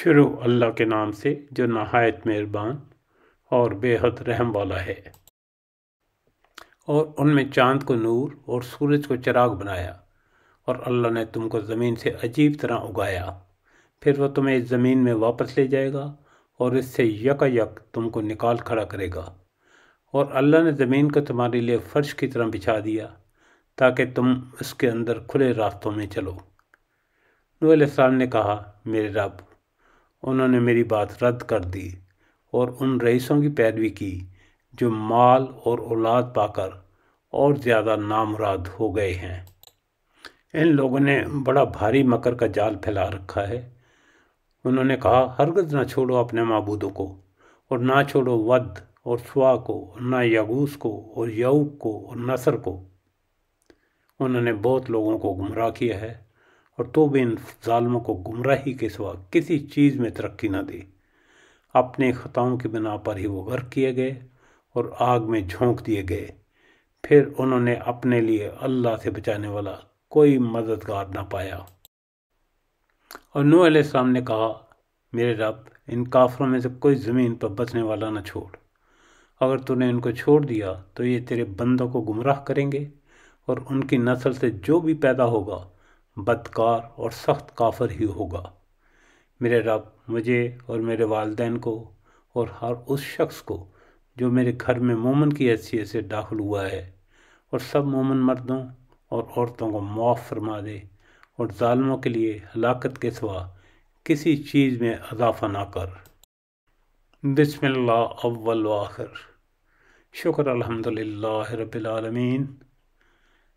شروع اللہ کے نام سے جو نہایت مہربان اور بے حد رحم والا ہے۔ اور ان میں چاند کو نور اور سورج کو چراغ بنایا، اور اللہ نے تم کو زمین سے عجیب طرح اگایا، پھر وہ تمہیں اس زمین میں واپس لے جائے گا اور اس سے یکا یک تم کو نکال کھڑا کرے گا۔ اور اللہ نے زمین کو تمہارے لیے فرش کی طرح بچھا دیا تاکہ تم اس کے اندر کھلے راستوں میں چلو۔ نوح علیہ السلام نے کہا، میرے رب، انہوں نے میری بات رد کر دی اور ان رئیسوں کی پیروی کی جو مال اور اولاد پا کر اور زیادہ نامراد ہو گئے ہیں۔ ان لوگوں نے بڑا بھاری مکر کا جال پھیلا رکھا ہے۔ انہوں نے کہا، ہرگز نہ چھوڑو اپنے معبودوں کو، اور نہ چھوڑو ود اور سوا کو، اور نہ یغوث کو اور یعوق کو اور نصر کو۔ انہوں نے بہت لوگوں کو گمراہ کیا ہے، اور تو بھی ان ظالموں کو گمراہی کے سوا کسی چیز میں ترقی نہ دی۔ اپنے خطاؤں کی بنا پر ہی وہ غرق کیے گئے اور آگ میں جھونک دیے گئے۔ پھر انہوں نے اپنے لیے اللہ سے بچانے والا کوئی مددگار نہ پایا۔ اور نوح علیہ السلام نے کہا، میرے رب، ان کافروں میں سے کوئی زمین پر بچنے والا نہ چھوڑ۔ اگر تو نے ان کو چھوڑ دیا تو یہ تیرے بندوں کو گمراہ کریں گے، اور ان کی نسل سے جو بھی پیدا ہوگا بدکار اور سخت کافر ہی ہوگا۔ میرے رب، مجھے اور میرے والدین کو اور ہر اس شخص کو جو میرے گھر میں مومن کی حیثیت سے داخل ہوا ہے، اور سب مومن مردوں اور عورتوں کو معاف فرما دے، اور ظالموں کے لیے ہلاکت کے سوا کسی چیز میں اضافہ نہ کر۔ بسم اللہ اول و آخر۔ شکر الحمدللہ رب العالمین۔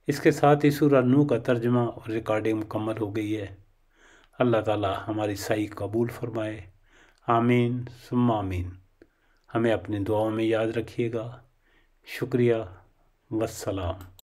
اس کے ساتھ ہی سورہ نوح کا ترجمہ اور ریکارڈنگ مکمل ہو گئی ہے۔ اللہ تعالی ہماری سعی قبول فرمائے، آمین ثم آمین۔ ہمیں اپنی دعاؤں میں یاد رکھیے گا۔ شکریہ، والسلام۔